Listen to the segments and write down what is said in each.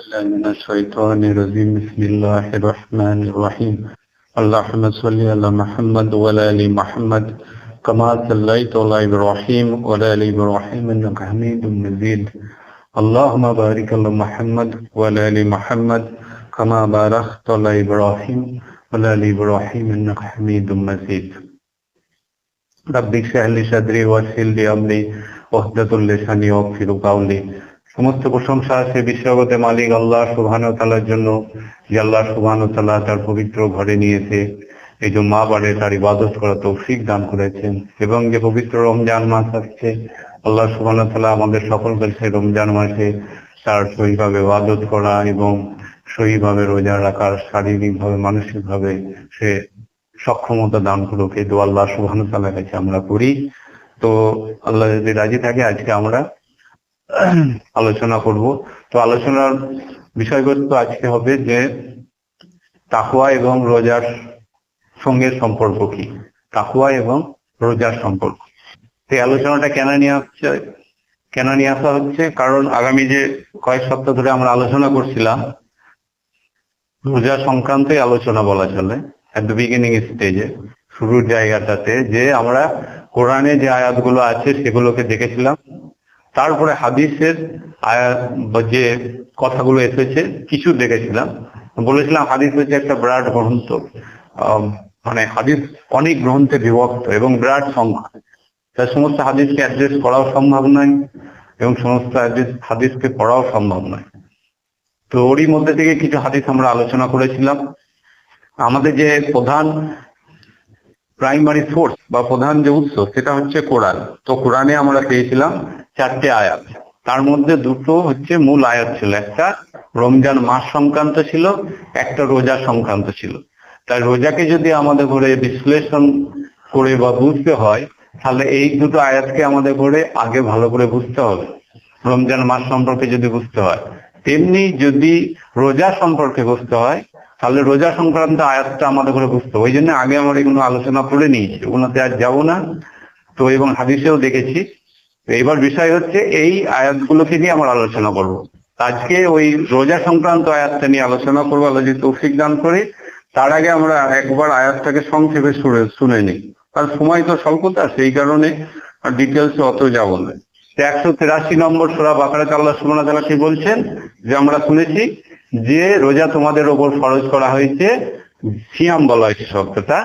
بالله من الشيطان الرجيم بسم الله الرحمن الرحيم اللهم صل على محمد وعلى ال محمد كما صليت على ابراهيم وعلى ال ابراهيم انك حميد مجيد اللهم بارك على محمد وعلى ال محمد كما باركت على ابراهيم وعلى ال ابراهيم انك حميد مجيد رب اشرح لي صدري ويسر لي امري واحلل لساني يفقهوا قولي। সমস্ত প্রশংসা সে বিশ্বগত মালিক আল্লাহ সুবহানাহু ওয়া তাআলার জন্য, যে আল্লাহ সুবহানাহু ওয়া তাআলা তার পবিত্র ঘরে নিয়েছে এই জুম্মা বারে তার ইবাদত করার তৌফিক দান করেছেন, এবং যে পবিত্র রমজান মাস আসছে আল্লাহ সুবহানাহু ওয়া তাআলা আমাদের সকলকে সেই রমজান মাসে তার সহিভাবে ইবাদত করা এবং সহিভাবে রোজা রাখার শারীরিকভাবে মানসিকভাবে সে সক্ষমতা দান করুক, এই দোয়া আল্লাহ সুবহানাহু ওয়া তাআলার কাছে আমরা করি। তো আল্লাহ যদি রাজি থাকে আজকে আমরা আলোচনা করব। তো আলোচনার বিষয়বস্তু আজকে হবে যে তাকওয়া এবং রোজার সঙ্গে সম্পর্ক কি, তাকওয়া এবং রোজার সম্পর্ক। এই আলোচনাটা কেন নিয়ে আসা হচ্ছে, কারণ আগামী যে কয়েক সপ্তাহ ধরে আমরা আলোচনা করছিলাম রোজা সংক্রান্ত আলোচনা বলা চলে, এট দ্য বিগিনিং স্টেজে, শুরুর জায়গাটাতে, যে আমরা কোরআনে যে আয়াতগুলো আছে সেগুলোকে দেখেছিলাম, তারপরে হাদিসের যে কথাগুলো এসেছে কিছু দেখেছিলাম। বলেছিলাম হাদিস হচ্ছে একটা বিরাট গ্রন্থ, মানে হাদিস অনেক গ্রন্থে বিভক্ত এবং বিরাট সংখ্যা, তাই সমস্ত হাদিসকে অ্যাড্রেস করাও সম্ভব নয় এবং সমস্ত হাদিসকে পড়াও সম্ভব নয়। তো ওরই মধ্যে থেকে কিছু হাদিস আমরা আলোচনা করেছিলাম। আমাদের যে প্রধান প্রাইমারি সোর্স বা প্রধান যে উৎস সেটা হচ্ছে কোরআন। তো কোরআনে আমরা পেয়েছিলাম 4টে আয়াত, তার মধ্যে 2টো হচ্ছে মূল আয়াত ছিল, একটা রমজান মাস সংক্রান্ত ছিল, একটা রোজা সংক্রান্ত ছিল। তাই রোজাকে যদি আমাদের ঘরে বিশ্লেষণ করে বা বুঝতে হয় তাহলে এই 2টো আয়াতকে আমাদের ঘরে আগে ভালো করে বুঝতে হবে, রমজান মাস সম্পর্কে যদি বুঝতে হয়। তেমনি যদি রোজা সম্পর্কে বুঝতে হয় তাহলে রোজা সংক্রান্ত আয়াতটা আমাদের ঘরে বুঝতে হবে। ওই জন্য আগে আমরা এগুলো আলোচনা করে নিয়েছি, ওগুলোতে আর যাবো না। তো এবং হাদিসেও দেখেছি। এবার বিষয় হচ্ছে এই আয়াতগুলোকে নিয়ে আমরা আলোচনা করব। আজকে ওই রোজা সংক্রান্ত আয়াতটা নিয়ে আলোচনা করবো, আল্লাহ যদি তৌফিক দান করে। তার আগে আমরা একবার আয়াতটাকে সংক্ষেপে শুনে নিই, কারণ সময় তো স্বল্পতা, সেই কারণে ডিটেলসে অত যাবো না। 183 নম্বর সূরা বাকারাতে আল্লাহ সুবহানাহু ওয়া তাআলা কি বলছেন, যে আমরা শুনেছি যে রোজা তোমাদের ওপর ফরজ করা হয়েছে, সিয়াম বলা হয়েছে শব্দটা,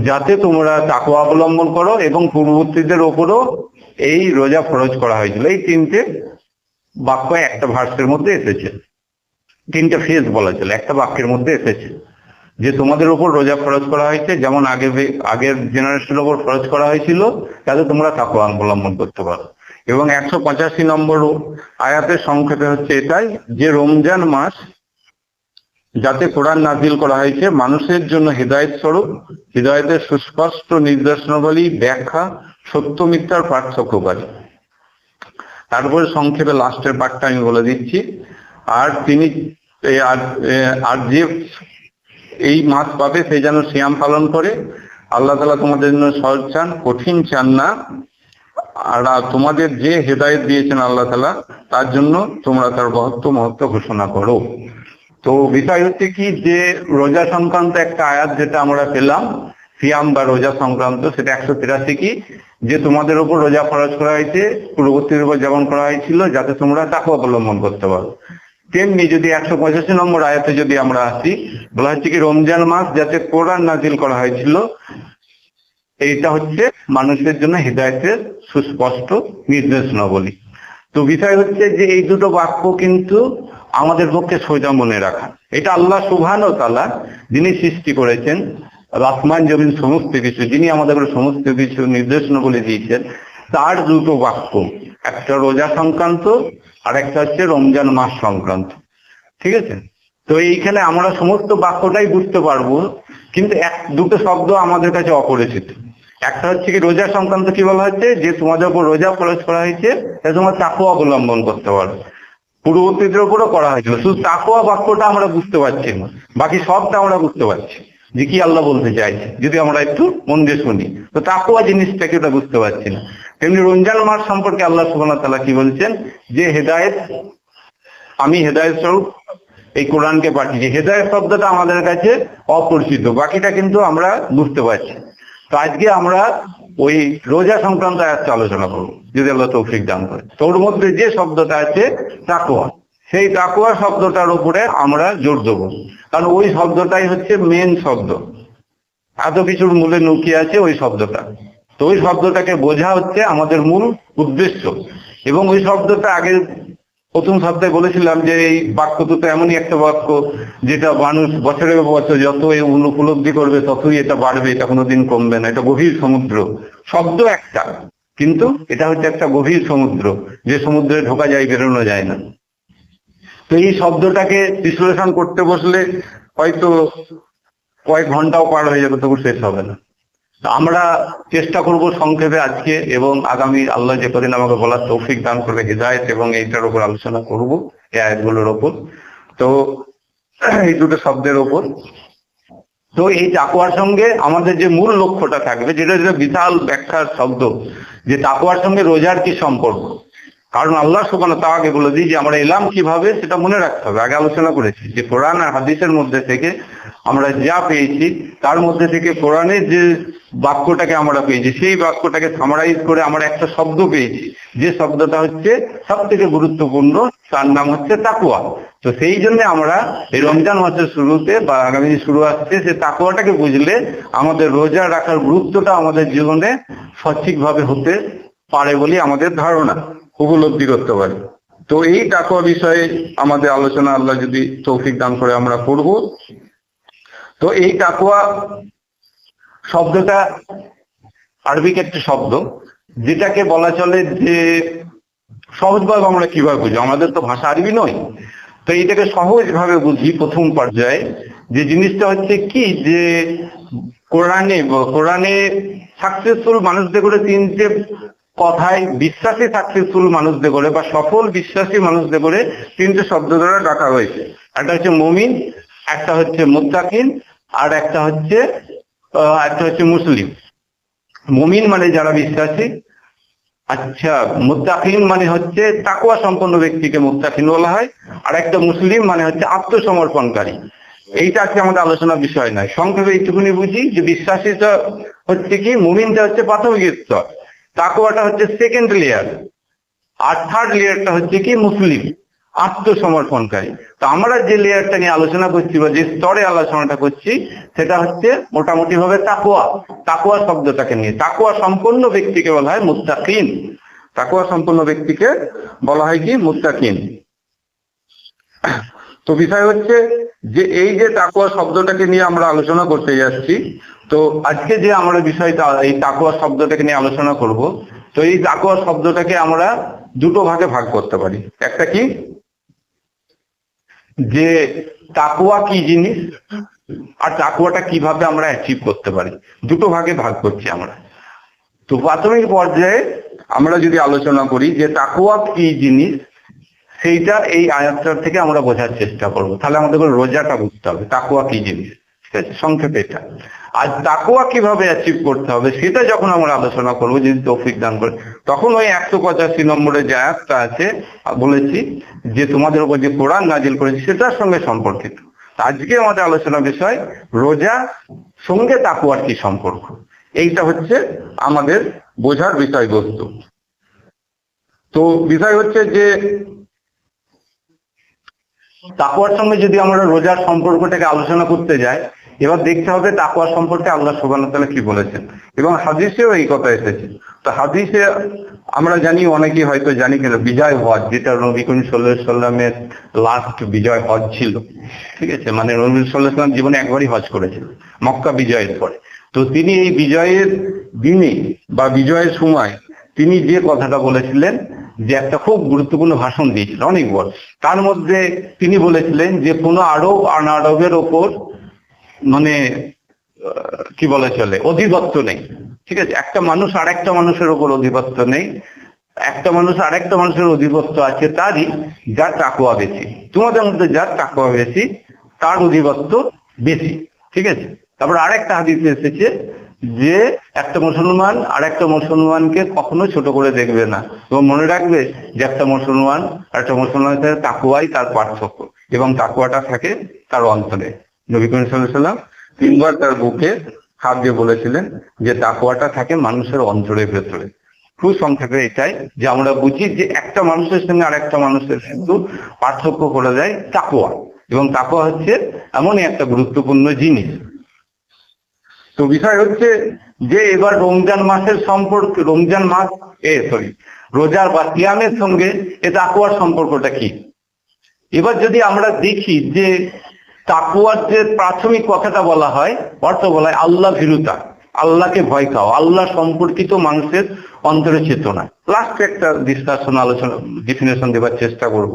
যাতে তোমরা তাকওয়া অবলম্বন করো, এবং পূর্ববর্তীদের ওপরও এই রোজা ফরজ করা হয়েছিল। এই 3টে বাক্য একটা ভার্সের মধ্যে এসেছে, 3টে ফেজ বলা চলে একটা বাক্যের মধ্যে এসেছে, যে তোমাদের উপর রোজা ফরজ করা হয়েছে যেমন আগের জেনারেশনের উপর ফরজ করা হয়েছিল, যাতে তোমরা তাকওয়া অবলম্বন করতে পারো। এবং 185 নম্বর আয়াতের সংক্ষেপে হচ্ছে এটাই, যে রমজান মাস যাতে কোরআন নাজিল করা হয়েছে মানুষের জন্য হিদায়াত স্বরূপ, হিদায়াতের সুস্পষ্ট নির্দেশনাবলী, ব্যাখ্যা, সত্য মিথ্যার পার্থক্যকারী। তারপরে সংক্ষেপে লাস্টের পার্টটা আমি বলে দিচ্ছি। আর তিনি আর যে এই মাস পাবে সে যেন সিয়াম পালন করে। আল্লাহ তাআলা তোমাদের জন্য সহজ চান, কঠিন চান না। আর তোমাদের যে হেদায়েত দিয়েছেন আল্লাহ তাআলা, তার জন্য তোমরা তার মহত্ব ঘোষণা করো। তো বিষয় হচ্ছে কি, যে রোজা সংক্রান্ত একটা আয়াত যেটা আমরা পেলাম, সিয়াম বা রোজা সংক্রান্ত, সেটা 183 কি, যে তোমাদের উপর রোজা ফরজ করা হয়েছে পূর্ববর্তীর উপর যেমন করা হয়েছিল, যাতে তোমরা তাকওয়া অবলম্বন করতে পারো। তেমনি যদি 185 নম্বর আয়াতে যদি আমরা আসি, বলা হচ্ছে কি রমজান মাস যাতে কোরআন নাজিল করা হয়েছিল, এইটা হচ্ছে মানুষের জন্য হিদায়াতের সুস্পষ্ট নির্দেশনাবলী। তো বিষয় হচ্ছে যে এই 2টো বাক্য কিন্তু আমাদের পক্ষে সোজা মনে রাখা। এটা আল্লাহ সুবহানাহু ওয়া তাআলা, যিনি সৃষ্টি করেছেন আসমান জমিন সমস্ত কিছু, যিনি আমাদের সমস্ত কিছু নির্দেশনাবলী দিয়েছেন, তার 2টো বাক্য, একটা রোজা সংক্রান্ত আর একটা হচ্ছে রমজান মাস সংক্রান্ত। ঠিক আছে? তো এইখানে আমরা সমস্ত বাক্যটাই বুঝতে পারবো, কিন্তু 2টো শব্দ আমাদের কাছে অপরিচিত। একটা হচ্ছে কি রোজা সংক্রান্ত কি বলা হচ্ছে, যে তোমাদের উপর রোজা ফরজ করা হয়েছে যাতে তোমরা তাকওয়া অবলম্বন করতে পারো। পূর্ববর্তীদের উপরও করা হয়েছিল, শুধু তাকওয়া বাক্যটা আমরা বুঝতে পারছি না, বাকি সবটা আমরা বুঝতে পারছি যে কি আল্লাহ বলতে চাইছে, যদি আমরা একটু মন দিয়ে শুনি। তো তাকওয়া জিনিসটাকে ওটা বুঝতে পারছি না। তেমনি রমজান মাস সম্পর্কে আল্লাহ সুবহানাহু ওয়া তাআলা কি বলছেন, যে হেদায়েত আমি হেদায়েত স্বরূপ এই কোরআনকে পাঠিয়েছি। হেদায়েত শব্দটা আমাদের কাছে অপরিচিত, বাকিটা কিন্তু আমরা বুঝতে পারছি। তো আজকে আমরা ওই রোজা সংক্রান্ত আয়াতটা আলোচনা করবো যদি আল্লাহ তৌফিক দান করে। তো ওর মধ্যে যে শব্দটা আছে তাকওয়া, সেই তাকওয়া শব্দটার উপরে আমরা জোর দেবো, কারণ ওই শব্দটাই হচ্ছে মেন শব্দ। এত কিছুর মূলে লুকিয়ে আছে ওই শব্দটা। তো ওই শব্দটাকে বোঝা হচ্ছে আমাদের মূল উদ্দেশ্য। এবং ওই শব্দটা আগে প্রথম সপ্তাহে বলেছিলাম যে এই বাক্য তো এমনই একটা বাক্য যেটা মানুষ বছরের বছর যত উপলব্ধি করবে ততই এটা বাড়বে, এটা কোনোদিন কমবে না। এটা গভীর সমুদ্র, শব্দ একটা, কিন্তু এটা হচ্ছে একটা গভীর সমুদ্র, যে সমুদ্রে ঢোকা যায়, বেরোনো যায় না। তো এই শব্দটাকে বিশ্লেষণ করতে বসলে হয়তো কয়েক ঘন্টাও পার হয়ে যাবে, তবু শেষ হবে না। আমরা চেষ্টা করব সংক্ষেপে আজকে এবং আগামী আল্লাহ যে কদিন আমাকে বলার তৌফিক দান করবে হিদায়াত, এবং এইটার উপর আলোচনা করব, এই আয়াতগুলোর ওপর। তো এই দুটো শব্দের ওপর, তো এই তাকওয়ার সঙ্গে আমাদের যে মূল লক্ষ্যটা থাকবে, যেটা যেটা বিশাল ব্যাখ্যার শব্দ, যে তাকওয়ার সঙ্গে রোজার কি সম্পর্ক। কারণ আল্লাহ সুবহানাহু ওয়া তাআলা আগে বলে দিই যে আমরা এলাম কিভাবে, সেটা মনে রাখতে হবে। আগে আলোচনা করেছি যে কোরআন আর হাদিসের মধ্যে থেকে আমরা যা পেয়েছি, তার মধ্যে থেকে কোরআনের যে বাক্যটাকে আমরা পেয়েছি, সেই বাক্যটাকে সামারাইজ করে আমরা একটা শব্দ পেয়েছি, যে শব্দটা হচ্ছে সব থেকে গুরুত্বপূর্ণ, তার নাম হচ্ছে তাকওয়া। তো সেই জন্য আমরা এই রমজান মাসের শুরুতে বা আগামী শুরু আসছে, সে তাকওয়াটাকে বুঝলে আমাদের রোজা রাখার গুরুত্বটা আমাদের জীবনে সঠিকভাবে হতে পারে বলে আমাদের ধারণা, উপলব্ধি করতে পারি। তো এই তাকওয়া বিষয়ে আমাদের আলোচনা আল্লাহ যদি তৌফিক দান করে আমরা করব। তো এই তাকওয়া শব্দটা আরবিক একটা শব্দ, যেটাকে বলা চলে যে সহজভাবে আমরা কিভাবে বুঝি, আমাদের তো ভাষা আরবি নয়, তো এইটাকে সহজভাবে বুঝি প্রথম পর্যায়ে। যে জিনিসটা হচ্ছে কি, যে কোরআনে সাকসেসফুল মানুষদের করে তিনটে কথায়, বিশ্বাসী সাকসেসফুল মানুষদের করে বা সফল বিশ্বাসী মানুষদের করে তিনটে শব্দ দ্বারা ডাকা হয়েছে। একটা হচ্ছে মুমিন, একটা হচ্ছে মুত্তাকিন, আর একটা হচ্ছে মুসলিম। মুমিন মানে যারা বিশ্বাসী, আচ্ছা মুত্তাকিন মানে হচ্ছে তাকওয়া সম্পন্ন ব্যক্তিকে মুত্তাকিন বলা হয়, আর একটা মুসলিম মানে হচ্ছে আত্মসমর্পণকারী। এইটা আজকে আমাদের আলোচনার বিষয় নয়, সংক্ষেপে এইটুকুনি বুঝি যে বিশ্বাসীটা হচ্ছে কি, মুমিনটা হচ্ছে প্রাথমিক স্তর, তাকওয়াটা হচ্ছে সেকেন্ড লেয়ার, আর থার্ড লেয়ারটা হচ্ছে কি মুসলিম, আত্মসমর্পণকারী। তো আমরা যে লেয়ারটা নিয়ে আলোচনা করছি বা যে স্তরে আলোচনাটা করছি, সেটা হচ্ছে মোটামুটি ভাবে তাকওয়া। তাকওয়া শব্দটাকে নিয়ে, তাকওয়া সম্পন্ন ব্যক্তিকে বলা হয় মুত্তাকিন। তাকওয়া সম্পন্ন ব্যক্তিকে বলা হয় কি, মুত্তাকিন। তো বিষয় হচ্ছে যে এই যে তাকওয়া শব্দটাকে নিয়ে আমরা আলোচনা করতে যাচ্ছি, তো আজকে যে আমরা বিষয়টা এই তাকওয়া শব্দটাকে নিয়ে আলোচনা করব, তো এই তাকওয়া শব্দটাকে আমরা দুটো ভাগে ভাগ করতে পারি। একটা কি, যে তাকওয়া কি জিনিস আর তাকওয়াটা কিভাবে আমরা অ্যাচিভ করতে পারি, দুটো ভাগে ভাগ করছি আমরা। তো প্রাথমিক পর্যায়ে আমরা যদি আলোচনা করি যে তাকওয়া কি জিনিস, সেইটা এই আয়াতটার থেকে আমরা বোঝার চেষ্টা করব। তাহলে আমাদের রোজাটা বুঝতে হবে তাকওয়া কি জিনিস, ঠিক আছে, সংক্ষেপে এটা। আর তাকওয়া কিভাবে অ্যাচিভ করতে হবে সেটা যখন আমরা আলোচনা করবো, যদি তৌফিক দান করে, তখন ওই 185 নম্বরের যে আয়াতটা আছে বলেছি যে তোমাদের উপর যে কোরআন নাজিল করেছি সেটার সঙ্গে সম্পর্কিত। আজকে আমাদের আলোচনার বিষয় রোজা সঙ্গে তাকওয়ার কি সম্পর্ক, এইটা হচ্ছে আমাদের বোঝার বিষয়বস্তু। তো বিষয় হচ্ছে যে তাকওয়ার সঙ্গে যদি আমরা রোজার সম্পর্কটাকে আলোচনা করতে যাই, এবার দেখতে হবে তাকওয়া সম্পর্কে আল্লাহ সুবহানাহু ওয়া তাআলা কি বলেছেন, এবং হাদিসেও এই কথা এসেছে। তো হাদিসে আমরা জানি, অনেকেই হয়তো জানি কিনা, বিজয় হজ, যেটা নবী করিম সাল্লাল্লাহু আলাইহি সাল্লামের লাস্ট বিজয় হজ ছিল, ঠিক আছে, মানে নবী সাল্লাল্লাহু আলাইহি সাল্লাম জীবনে একবারই হজ করেছিল, মক্কা বিজয়ের পরে। তো তিনি এই বিজয়ের দিনে বা বিজয়ের সময় তিনি যে কথাটা বলেছিলেন, যে একটা খুব গুরুত্বপূর্ণ ভাষণ দিয়েছিলেন অনেক বড়। তার মধ্যে তিনি বলেছিলেন যে কোনো আরব আনারবের ওপর মানে কি বলা চলে অধিপত্য নেই, ঠিক আছে। একটা মানুষ আর একটা মানুষের ওপর অধিপত্য নেই, একটা মানুষ আর একটা মানুষের অধিপত্য আছে তারই, যার তাকওয়া বেশি। তোমাদের মধ্যে যার তাকওয়া বেশি তার অধিপত্য বেশি, ঠিক আছে। তারপর আরেকটা হাদিসে এসেছে যে একটা মুসলমান আর একটা মুসলমানকে কখনো ছোট করে দেখবে না, এবং মনে রাখবে যে একটা মুসলমান আর একটা মুসলমানের সাথে তাকওয়াই তার পার্থক্য, এবং তাকওয়াটা থাকে তার অন্তরে। নবী করিম সাল্লাল্লাহু আলাইহি ওয়াসাল্লাম তিনবার তার বুকে হাত দিয়ে বলেছিলেন যে তাকওয়াটা থাকে মানুষের অন্তরের ভেতরে। খুব সংক্ষেপে এটাই যে আমরা বুঝি যে একটা মানুষের সঙ্গে আর একটা মানুষের কিন্তু পার্থক্য করে দেয় তাকওয়া, এবং তাকওয়া হচ্ছে এমনই একটা গুরুত্বপূর্ণ জিনিস। তো বিষয় হচ্ছে যে এবার রমজান মাসের সম্পর্কে, রমজান মাস রোজার বা সিয়ামের সঙ্গে এ তাকওয়ার সম্পর্কটা কি। এবার যদি আমরা দেখি যে তাকওয়ার যে প্রাথমিক কথাটা বলা হয়, অর্থ বলা হয় আল্লাহ ভীরুতা, আল্লাহকে ভয় খাও, আল্লাহ সম্পর্কিত মানুষের অন্তরে চেতনা। লাস্ট একটা ডিসকাশন আলোচনা ডেফিনেশন দেবার চেষ্টা করব।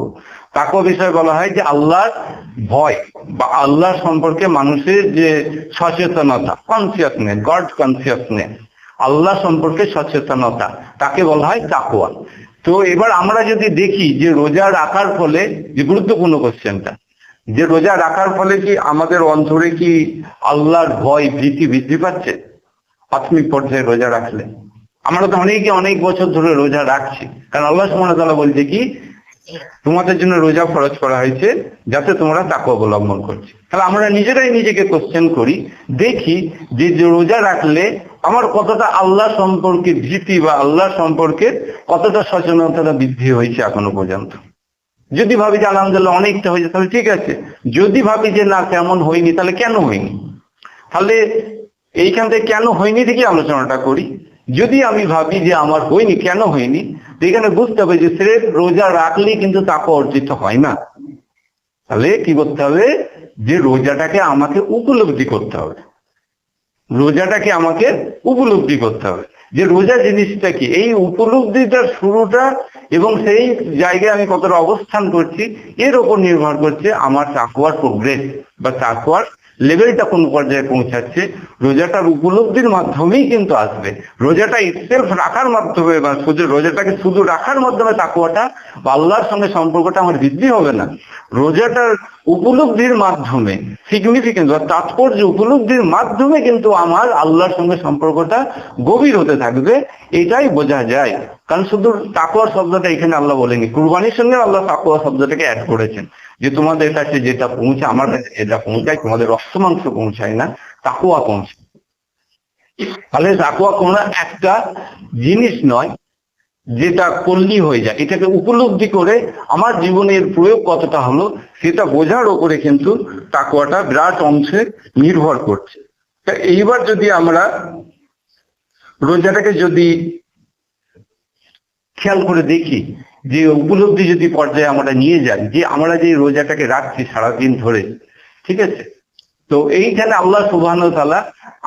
তাকওয়া বিষয়ে বলা হয় যে আল্লাহর ভয় বা আল্লাহ সম্পর্কে মানুষের যে সচেতনতা, কনসিয়াসনেস, গড কনসিয়াসনেস, আল্লাহ সম্পর্কে সচেতনতা, তাকে বলা হয় তাকওয়া। তো এবার আমরা যদি দেখি যে রোজা রাখার ফলে, যে গুরুত্বপূর্ণ কোশ্চেনটা, যে রোজা রাখার ফলে কি আমাদের অন্তরে কি আল্লাহর ভয় ভীতি বৃদ্ধি পাচ্ছে প্রাথমিক পর্যায়ে রোজা রাখলে? আমরা তো অনেকে অনেক বছর ধরে রোজা রাখছি, কারণ আল্লাহ সুবহানাহু ওয়া তাআলা বলছে কি তোমাদের জন্য রোজা ফরজ করা হয়েছে যাতে তোমরা তাকওয়া অবলম্বন করছো। তাহলে আমরা নিজেরাই নিজেকে কোশ্চেন করি, দেখি যে রোজা রাখলে আমার কতটা আল্লাহ সম্পর্কে ভীতি বা আল্লাহ সম্পর্কে কতটা সচেতনতা বৃদ্ধি হয়েছে এখনো পর্যন্ত। যদি ভাবি যে আলহামদুলিল্লাহ অনেকটা হয়েছে তাহলে ঠিক আছে, যদি ভাবি যে না তেমন হয়নি তাহলে কেন হয়নি, তাহলে এইখান থেকে কেন হয়নি থেকে আলোচনাটা করি। যদি আমি ভাবি যে আমার হয়নি, কেন হয়নি, এখানে বুঝতে হবে যে সিরেফ রোজা রাখলেই কিন্তু তাকওয়া অর্জিত হয় না। তাহলে কি করতে হবে, যে রোজাটাকে আমাকে উপলব্ধি করতে হবে, রোজাটাকে আমাকে উপলব্ধি করতে হবে যে রোজা জিনিসটা কি। এই উপলব্ধিটার শুরুটা এবং সেই জায়গায় আমি কতটা অবস্থান করছি এর উপর নির্ভর করছে আমার তাকওয়ার প্রোগ্রেস বা তাকওয়ার লেভেলটা কোন পর্যায়ে পৌঁছাচ্ছে। রোজাটার উপলব্ধির মাধ্যমেই কিন্তু আসবে। রোজাটা ইটসেলফ রাখার মাধ্যমে বা রোজাটাকে শুধু রাখার মাধ্যমে তাকওয়াটা বা আল্লাহর সঙ্গে সম্পর্কটা আমার বৃদ্ধি হবে না। রোজাটার উপলব্ধির মাধ্যমে, সিগনিফিকেন্স বা তাৎপর্য উপলব্ধির মাধ্যমে কিন্তু আমার আল্লাহর সঙ্গে সম্পর্কটা গভীর হতে থাকবে, এটাই বোঝা যায়। কারণ শুধু তাকওয়ার শব্দটা এখানে আল্লাহ বলেনি, কুরবানির সঙ্গে আল্লাহ তাকওয়া শব্দটাকে অ্যাড করেছেন, যে তোমাদের কাছে যেটা পৌঁছায়, আমার কাছে যেটা পৌঁছায়, তোমাদের রক্ত মাংস পৌঁছায় না, তাকওয়া পৌঁছায়। তাহলে তাকওয়া কোনো একটা জিনিস নয় যেটা করলেই হয়ে যায়, এটাকে উপলব্ধি করে আমার জীবনের প্রয়োগ কতটা হলো সেটা বোঝার উপরে কিন্তু তাকওয়াটা বিরাট অংশে নির্ভর করছে। তা এইবার যদি আমরা রোজাটাকে যদি খেয়াল করে দেখি, যে উপলব্ধি যদি পর্যায়ে আমরা নিয়ে যাই, যে আমরা যে রোজাটাকে রাখছি সারাদিন ধরে, ঠিক আছে, তো এইখানে আল্লাহ সুবহানাহু ওয়া তাআলা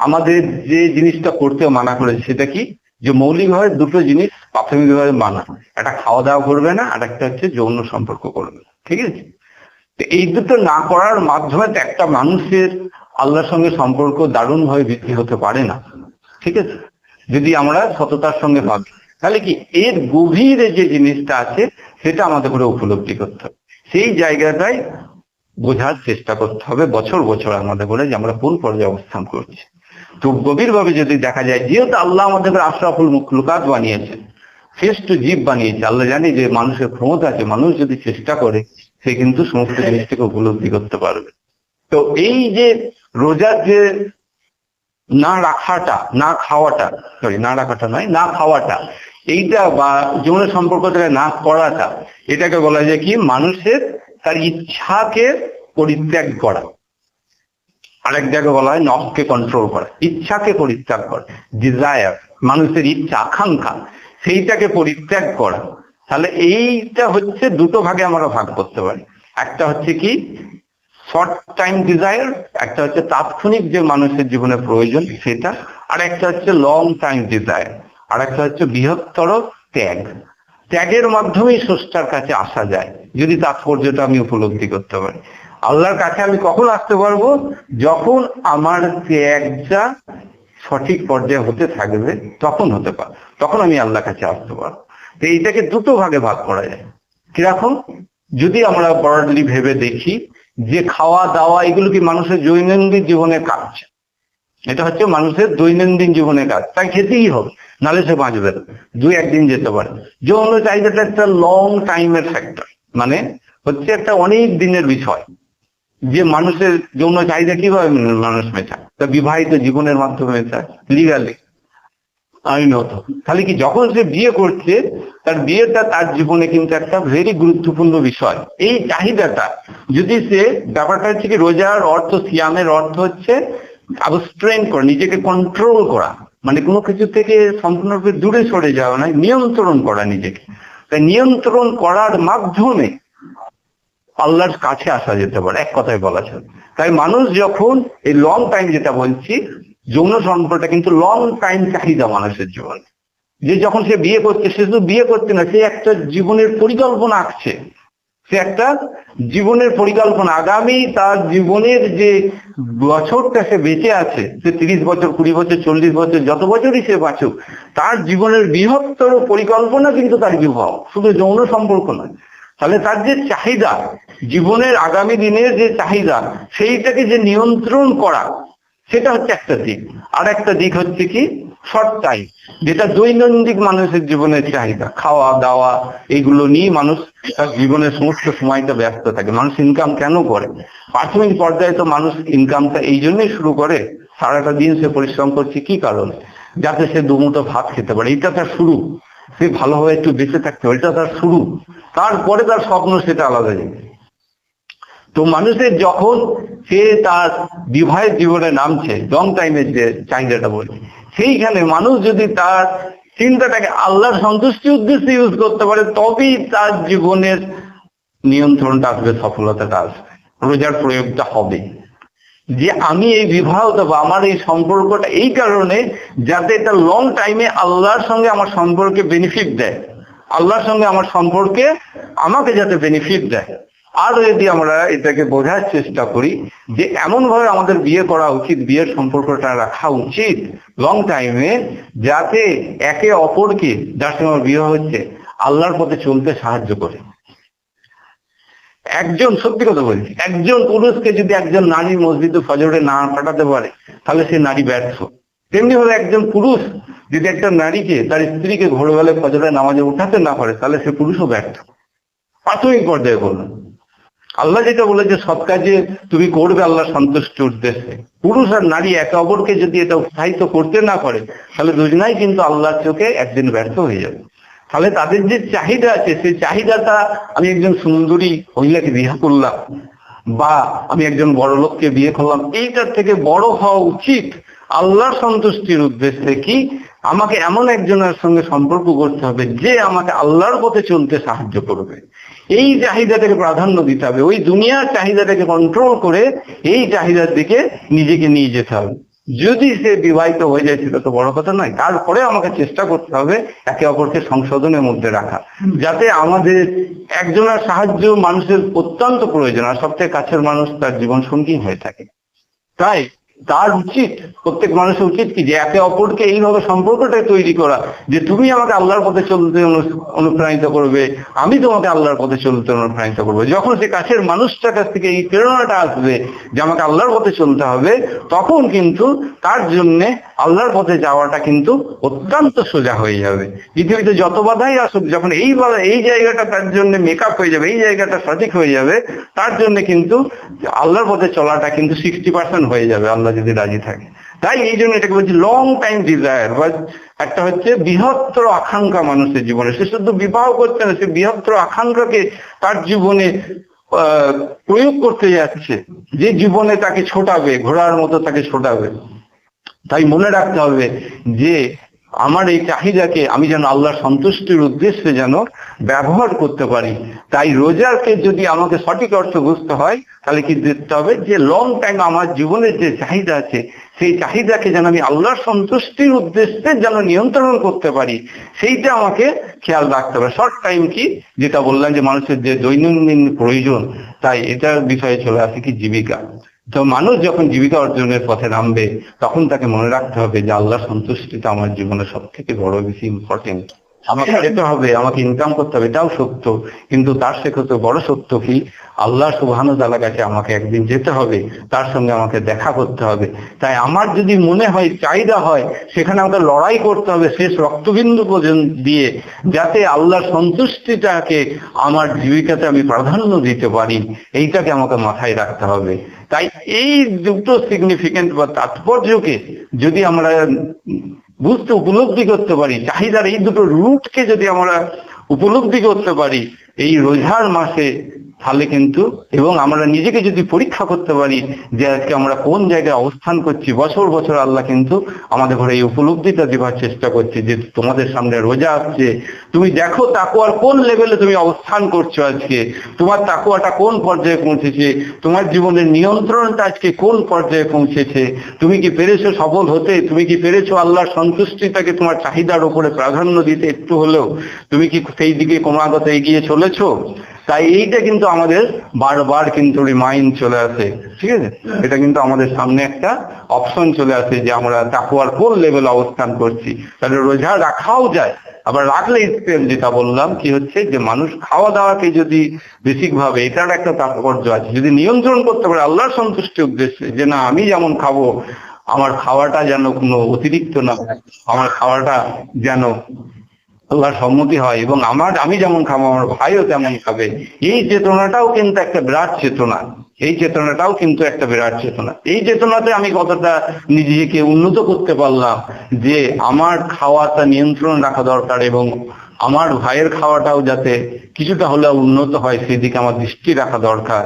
আমাদের যে জিনিসটা করতে মানা করেছে সেটা কি, যে মৌলিকভাবে দুটো জিনিস প্রাথমিকভাবে মানা, একটা খাওয়া দাওয়া করবে না, আর একটা হচ্ছে যৌন সম্পর্ক করবে না, ঠিক আছে। তো এই দুটো না করার মাধ্যমে তো একটা মানুষের আল্লাহর সঙ্গে সম্পর্ক দারুণ ভাবে বৃদ্ধি হতে পারে না, ঠিক আছে, যদি আমরা সততার সঙ্গে ভাবি। তাহলে কি এর গভীরে যে জিনিসটা আছে সেটা আমাদের করে উপলব্ধি করতে হবে, সেই জায়গাটাই বোঝার চেষ্টা করতে হবে বছর বছর আমাদের করে, যে আমরা কোন পর্যায়ে অবস্থান করছি। তো গভীরভাবে যদি দেখা যায়, যেহেতু আল্লাহ আমাদের আশরাফুল মাখলুকাত বানিয়েছেন, শ্রেষ্ঠ জীব বানিয়েছে, আল্লাহ জানি যে মানুষের ক্ষমতা আছে, মানুষ যদি চেষ্টা করে সে কিন্তু সমস্ত জিনিসটাকে উপলব্ধি করতে পারবে। তো এই যে রোজার যে না রাখাটা, না খাওয়াটা, না রাখাটা নয়, না খাওয়াটা, এইটা বা যৌনের সম্পর্কটাকে না করাটা, এটাকে বলা যায় কি মানুষের তার ইচ্ছাকে পরিত্যাগ করা। আরেক জায়গায় বলা হয় নফসকে কন্ট্রোল করা, ইচ্ছাকে পরিত্যাগ করা, ডিজায়ার, মানুষের ইচ্ছা আকাঙ্ক্ষা, সেইটাকে পরিত্যাগ করা। তাহলে এইটা হচ্ছে দুটো ভাগে আমরা ভাগ করতে পারি। একটা হচ্ছে কি শর্ট টাইম ডিজায়ার, একটা হচ্ছে তাৎক্ষণিক যে মানুষের জীবনে প্রয়োজন সেটা, আর একটা হচ্ছে লং টাইম ডিজায়ার, আর একটা হচ্ছে বৃহত্তর ত্যাগ। ত্যাগের মাধ্যমেই স্রষ্টার কাছে আসা যায় যদি তাৎপর্যটা আমি উপলব্ধি করতে পারি। আল্লাহর কাছে আমি কখন আসতে পারবো, যখন আমার ত্যাগটা সঠিক পর্যায়ে হতে থাকবে, তখন হতে পারে, তখন আমি আল্লাহর কাছে আসতে পারবো। তো এইটাকে দুটো ভাগে ভাগ করা যায়। কিরকম, যদি আমরা ব্রডলি ভেবে দেখি যে খাওয়া দাওয়া এগুলো কি মানুষের দৈনন্দিন জীবনের কাজ, এটা হচ্ছে মানুষের দৈনন্দিন জীবনের কাজ, তাই খেতেই হবে, নাহলে সে বাঁচবে না, 2-1 দিন যেতে পারে। যৌন চাহিদাটা একটা লং টাইমের ফ্যাক্টর, মানে হচ্ছে একটা অনেক দিনের বিষয়, যে মানুষের যৌন চাহিদা কিভাবে মানুষ মেটায়, তা বিবাহিত জীবনের মাধ্যমে মেটায়, লিগালি, আইনত। তাহলে কি যখন সে বিয়ে করছে, তার বিয়েটা তার জীবনে কিন্তু একটা ভেরি গুরুত্বপূর্ণ বিষয়। এই চাহিদাটা যদি সে, ব্যাপারটা হচ্ছে কি, রোজার অর্থ, সিয়ামের অর্থ হচ্ছে আবস্ট্রেন করা, নিজেকে কন্ট্রোল করা, মানে কোনো কিছু থেকে সম্পূর্ণরূপে দূরে সরে যাওয়া নয়, নিয়ন্ত্রণ করা নিজেকে। তাই নিয়ন্ত্রণ করার মাধ্যমে আল্লাহর কাছে আসা যেতে পারে, এক কথায় বলা যায়। তাই মানুষ যখন এই লং টাইম, যেটা বলছি, যৌন সম্পর্কটা কিন্তু লং টাইম চাহিদা মানুষের জীবনে। যে যখন সে বিয়ে করছে, সে শুধু বিয়ে করছে না, সে একটা জীবনের পরিকল্পনা আঁকছে, সে একটা জীবনের পরিকল্পনা, আগামী তার জীবনের যে বছরটা সে বেঁচে আছে, সে 30 বছর, 20 বছর, 40 বছর, যত বছরই সে বাঁচুক, তার জীবনের বৃহত্তর পরিকল্পনা কিন্তু তার বিবাহ, শুধু যৌন সম্পর্ক নয়। তাহলে তার যে চাহিদা, জীবনের আগামী দিনের যে চাহিদা, সেইটাকে যে নিয়ন্ত্রণ করা, সেটা হচ্ছে একটা দিক। আর একটা দিক হচ্ছে কি, শর্ট টাইম, যেটা দৈনন্দিন মানুষের জীবনের চাহিদা, খাওয়া দাওয়া, এইগুলো নিয়ে মানুষ তার জীবনের সমস্ত সময়টা ব্যস্ত থাকে। মানুষ ইনকাম কেন করে? প্রাথমিক পর্যায়ে তো মানুষ ইনকামটা এই জন্যই শুরু করে, সারাটা দিন সে পরিশ্রম করছে কি কারণে? যাতে সে দুমুঠো ভাত খেতে পারে, এটা তার শুরু। সে ভালোভাবে একটু বেঁচে থাকতে পারে, এটা তার শুরু। তারপরে তার স্বপ্ন, সেটা আলাদা জিনিস। তো মানুষের যখন সে তার বিবাহের জীবনে নামছে, লং টাইমের যে চাহিদাটা বলি, সেইখানে মানুষ যদি তার চিন্তাটাকে আল্লাহর সন্তুষ্টির উদ্দেশ্যে ইউজ করতে পারে, তবেই তার জীবনের নিয়ন্ত্রণটা আসবে, সফলতাটা আসবে, রোজার প্রয়োগটা হবে। যে আমি এই বিবাহটা বা আমার এই সম্পর্কটা এই কারণে, যাতে এটা লং টাইমে আল্লাহর সঙ্গে আমার সম্পর্কে বেনিফিট দেয়, আল্লাহর সঙ্গে আমার সম্পর্কে আমাকে যাতে বেনিফিট দেয়। আর যদি আমরা এটাকে বোঝার চেষ্টা করি যে এমন ভাবে আমাদের বিয়ে করা উচিত, বিয়ের সম্পর্কটা রাখা উচিত লং টাইমে, যাতে একে অপরকে, যার সঙ্গে আমার বিয়ে হচ্ছে, আল্লাহর পথে চলতে সাহায্য করে। একজন, সত্যি কথা বলছি, একজন পুরুষকে যদি একজন নারী মসজিদে ফজরে না পাঠাতে পারে, তাহলে সে নারী ব্যর্থ। তেমনি ভাবে একজন পুরুষ যদি একটা নারীকে, তার স্ত্রীকে ভোরবেলায় ফজরের নামাজে উঠাতে না পারে, তাহলে সে পুরুষও ব্যর্থ। প্রাথমিক পর্যায়ে বলুন, আল্লাহ যেটা বলেছে সৎ কাজে তুমি করবে আল্লাহ সন্তুষ্টির উদ্দেশ্যে, পুরুষ আর নারী একে অপরকে যদি এটা উৎসাহিত করতে না পারে, তাহলে দুজনাই কিন্তু আল্লাহর চোখে একদিন ব্যর্থ হয়ে যাবে। তাহলে তাদের যে চাহিদা আছে, সেই চাহিদাটা, আমি একজন সুন্দরী মহিলাকে বিয়ে করলাম, বা আমি একজন বড় লোককে বিয়ে করলাম, এইটার থেকে বড় হওয়া উচিত আল্লাহর সন্তুষ্টির উদ্দেশ্যে কি, আমাকে এমন একজনের সঙ্গে সম্পর্ক করতে হবে যে আমাকে আল্লাহর পথে চলতে সাহায্য করবে। এই চাহিদাটাকে প্রাধান্য দিতে হবে, ওই দুনিয়ার চাহিদাটাকে কন্ট্রোল করে এই চাহিদার দিকে নিজেকে নিয়ে যেতে হবে। যদি সে বিবাহিত হয়ে যায়, সেটা তো বড় কথা নয়, তারপরে আমাকে চেষ্টা করতে হবে একে অপরকে সংশোধনের মধ্যে রাখা, যাতে আমাদের একজনের সাহায্য মানুষের অত্যন্ত প্রয়োজন, আর সবথেকে কাছের মানুষ তার জীবন সঙ্গী হয়ে থাকে। তাই তার উচিত, প্রত্যেক মানুষের উচিত কি, যে একে অপরকে এইভাবে সম্পর্কটা তৈরি করা, যে তুমি আমাকে আল্লাহর পথে চলতে অনুপ্রাণিত করবে, আমি তোমাকে আল্লাহর পথে চলতে অনুপ্রাণিত করবো। যখন সে কাছের মানুষটার কাছ থেকে এই প্রেরণাটা আসবে যে আমাকে আল্লাহর পথে চলতে হবে, তখন কিন্তু তার জন্যে আল্লাহর পথে যাওয়াটা কিন্তু অত্যন্ত সোজা হয়ে যাবে। পৃথিবীতে যত বাধাই আসুক, যখন এই জায়গাটা তার জন্য মেকআপ হয়ে যাবে, এই জায়গাটা সঠিক হয়ে যাবে, তার জন্য কিন্তু আল্লাহর পথে চলাটা কিন্তু 60% হয়ে যাবে, আল্লাহ যদি রাজি থাকে। তাই এই জন্য এটাকে বলছি লং টাইম ডিজায়ার, বা একটা হচ্ছে বৃহত্তর আকাঙ্ক্ষা মানুষের জীবনে। সে শুধু বিবাহ করছে না, সে বৃহত্তর আকাঙ্ক্ষাকে তার জীবনে প্রয়োগ করতে যাচ্ছে, যে জীবনে তাকে ছোটাবে, ঘোড়ার মতো তাকে ছোটাবে। তাই মনে রাখতে হবে যে আমার এই চাহিদাকে আমি যেন আল্লাহর সন্তুষ্টির উদ্দেশ্যে যেন ব্যবহার করতে পারি। তাই রোজাকে যদি আমাকে সঠিক অর্থ বুঝতে হয়, তাহলে কি দেখতে হবে যে লং টাইম আমার জীবনের যে চাহিদা আছে, সেই চাহিদাকে যেন আমি আল্লাহর সন্তুষ্টির উদ্দেশ্যে যেন নিয়ন্ত্রণ করতে পারি, সেইটা আমাকে খেয়াল রাখতে হবে। শর্ট টাইম কি, যেটা বললাম যে মানুষের যে দৈনন্দিন প্রয়োজন, তাই এটার বিষয়ে চলে আসে কি জীবিকা। তো মানুষ যখন জীবিকা অর্জনের পথে নামবে, তখন তাকে মনে রাখতে হবে যে আল্লাহর সন্তুষ্টিটা আমার জীবনে সব থেকে বড়, বেশি ইম্পর্টেন্ট। আমাকে যেতে হবে, আমাকে ইনকাম করতে হবে, এটাও সত্য, কিন্তু তার থেকে তো বড় সত্য কি, আল্লাহ সুবহানাহু ওয়া তাআলার কাছে আমাকে একদিন যেতে হবে, তার সঙ্গে আমাকে দেখা করতে হবে। তাই আমার যদি মনে হয়, চাহিদা হয়, সেখানে আমাকে লড়াই করতে হবে শেষ রক্তবিন্দু পর্যন্ত দিয়ে, যাতে আল্লাহর সন্তুষ্টিটাকে আমার জীবিকাতে আমি প্রাধান্য দিতে পারি। এইটাকে আমাকে মাথায় রাখতে হবে। তাই এই দুটো সিগনিফিকেন্ট বা তাৎপর্যকে যদি আমরা বুঝতে উপলব্ধি করতে পারি, চাহিদার এই দুটো রুটকে যদি আমরা উপলব্ধি করতে পারি এই রোজার মাসে, তাহলে কিন্তু, এবং আমরা নিজেকে যদি পরীক্ষা করতে পারি যে আজকে আমরা কোন জায়গায় অবস্থান করছি, বছর বছর আল্লাহ কিন্তু আমাদের ঘরে এই উপলব্ধিটা দেওয়ার চেষ্টা করছে যে তোমাদের সামনে রোজা আসছে, তুমি দেখো তাকওয়ার কোন লেভেলে তুমি অবস্থান করছো, আজকে তোমার তাকওয়াটা কোন পর্যায়ে পৌঁছেছে, তোমার জীবনের নিয়ন্ত্রণটা আজকে কোন পর্যায়ে পৌঁছেছে, তুমি কি পেরেছো সফল হতে, তুমি কি পেরেছো আল্লাহর সন্তুষ্টিটাকে তোমার চাহিদার উপরে প্রাধান্য দিতে একটু হলেও, তুমি কি সেই দিকে ক্রমাগত এগিয়ে চলেছো? তাই এইটা কিন্তু আমাদের বারবার কিন্তু রিমাইন্ড চলে আসে, ঠিক আছে? এটা কিন্তু আমাদের সামনে একটা অপশন চলে আসে যে আমরা তাকওয়ার কোন লেভেল অবস্থান করছি। তাহলে রোজা রাখাও যায়, আবার রাখলে যেটা বললাম কি হচ্ছে যে মানুষ খাওয়া দাওয়াকে যদি বেসিক ভাবে, এটার একটা তাৎপর্য আছে, যদি নিয়ন্ত্রণ করতে পারে আল্লাহর সন্তুষ্টির উদ্দেশ্যে, যে না আমি যেমন খাবো, আমার খাওয়াটা যেন কোনো অতিরিক্ত না হয়, আমার খাওয়াটা যেন আল্লাহর সম্মতি হয়, এবং আমি যেমন খাবো আমার ভাইও তেমন খাবে, এই চেতনাটাও কিন্তু একটা বিরাট চেতনা। এই চেতনাটাও কিন্তু একটা বিরাট চেতনা। এই চেতনাতে আমি কতটা নিজেকে উন্নত করতে পারলাম যে আমার খাওয়াটা নিয়ন্ত্রণ রাখা দরকার, এবং আমার ভাইয়ের খাওয়াটাও যাতে কিছুটা হলেও উন্নত হয় সেদিকে আমার দৃষ্টি রাখা দরকার।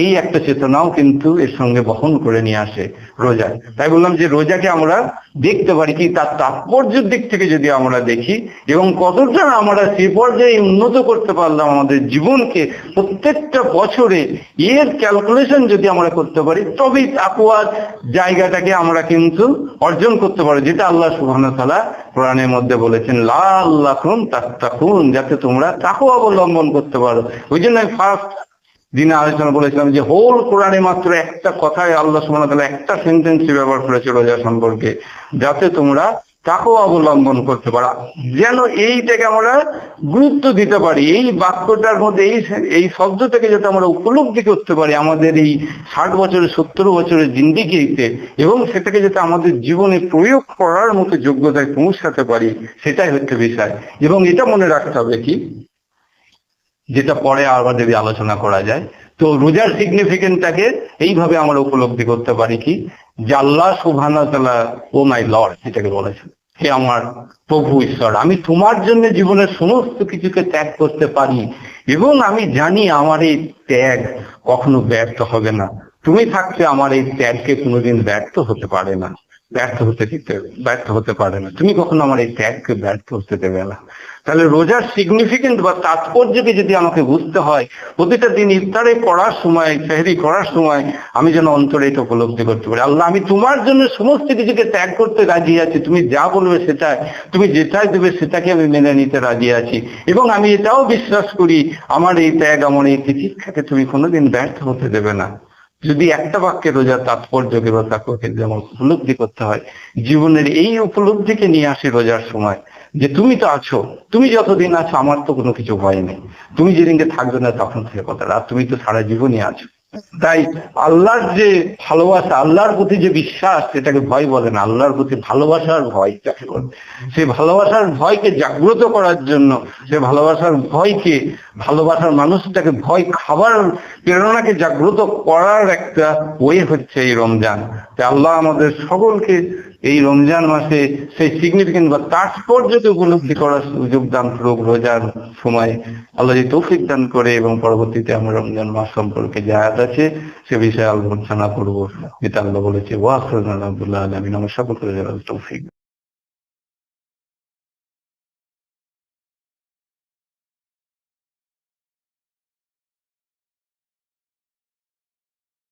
এই একটা চেতনাও কিন্তু এর সঙ্গে বহন করে নিয়ে আসে রোজা। তাই বললাম যে রোজাকে আমরা দেখতে পারি কি তার তাৎপর্যের দিক থেকে যদি আমরা দেখি, এবং কতটা আমরা সে পর্যায়ে উন্নত করতে পারলাম আমাদের জীবনকে প্রত্যেকটা বছরে, এর ক্যালকুলেশন যদি আমরা করতে পারি, তবেই তাকওয়ার জায়গাটাকে আমরা কিন্তু অর্জন করতে পারি, যেটা আল্লাহ সুবহানাহু ওয়া তাআলা কোরআনের মধ্যে বলেছেন লাআল্লাকুম তাত্তাকুন, যাতে তোমরা তাকওয়া অবলম্বন করতে পারো। ওই জন্য আমি ফার্স্ট দিনে আলোচনা বলেছিলাম যে হোল কোরআনে মাত্র একটা কথায় আল্লাহ সুবহানাহু ওয়া তাআলা একটা সেন্টেন্স ব্যবহার করেছে রোজা সম্পর্কে, যাতে তোমরা তাকওয়া অবলম্বন করতে পারো। যেন এইটাকে আমরা গুরুত্ব দিতে পারি, এই বাক্যটার মধ্যে এই শব্দটাকে যাতে আমরা উপলব্ধি করতে পারি আমাদের এই 60 বছরের 70 বছরের জিন্দেগিতে, এবং সেটাকে যাতে আমাদের জীবনে প্রয়োগ করার মতো যোগ্যতায় পৌঁছাতে পারি, সেটাই হচ্ছে বিষয়। এবং এটা মনে রাখতে হবে কি, যেটা পরে আবার যদি আলোচনা করা যায়, তো রোজার সিগনিফিকেন্টটাকে এইভাবে আমরা উপলব্ধি করতে পারি কি, যে আল্লাহ সুবহানাহু ওয়া তাআলা ও মাই লর্ড এটাকে বলেছেন, হে আমার প্রভু ঈশ্বর, আমি তোমার জন্য জীবনের সমস্ত কিছুকে ত্যাগ করতে পারি, এবং আমি জানি আমার এই ত্যাগ কখনো ব্যর্থ হবে না। তুমি থাকতে আমার এই ত্যাগকে কোনোদিন ব্যর্থ হতে পারে না, ব্যর্থ হতে পারে না। তুমি কখনো আমার এই ত্যাগকে ব্যর্থ হতে দেবে না। তাহলে রোজার সিগনিফিকেন্ট বা তাৎপর্যকে যদি আমাকে বুঝতে হয়, প্রতিটা দিন ইফতারে করার সময়, সেহরি করার সময় আমি যেন অন্তরে এটা উপলব্ধি করতে পারি, আল্লাহ আমি তোমার জন্য সমস্ত কিছুকে ত্যাগ করতে রাজি আছি, তুমি যা বলবে সেটাই, তুমি যেটাই দেবে সেটাকে আমি মেনে নিতে রাজি আছি, এবং আমি এটাও বিশ্বাস করি আমার এই ত্যাগ, আমার এই চিকিৎসাকে তুমি কোনোদিন ব্যর্থ হতে দেবে না। যদি একটা বাক্যে রোজার তাৎপর্যকে বা তাকওয়াকে যেমন উপলব্ধি করতে হয়, জীবনের এই উপলব্ধিকে নিয়ে আসি রোজার সময়, যে তুমি তো আছো, তুমি যতদিন আছো আমার তো কোনো কিছু ভয় নেই, তুমি যেদিনকে থাকবে না তখন থেকে কথা, আর তুমি তো সারা জীবনই আছো। তাই আল্লাহর যে ভালোবাসা, আল্লাহর প্রতি যে বিশ্বাস, সেটাকে ভয় বলে না, আল্লাহর প্রতি ভালোবাসার ভয় যাকে বলে, সেই ভালোবাসার ভয়কে জাগ্রত করার জন্য, সে ভালোবাসার মানুষটাকে ভয় খাবার প্রেরণাকে জাগ্রত করার একটা ওয়ে হচ্ছে এই রমজান। তাই আল্লাহ আমাদের সকলকে এই রমজান মাসে সেই সিগনিফিকেন্ট বা তাৎপর্যকে উপলব্ধি করার সুযোগ দান করুক রোজার সময়। আল্লাহ যদি তৌফিক দান করে, এবং পরবর্তীতে আমরা রমজান মাস সম্পর্কে যে আয়াত আছে সে বিষয়ে আলোচনা করবো, যেটা আল্লাহ বলেছে ওয়া আখিরুনা আলহামদুলিল্লাহি, আমি সকলকে তৌফিক।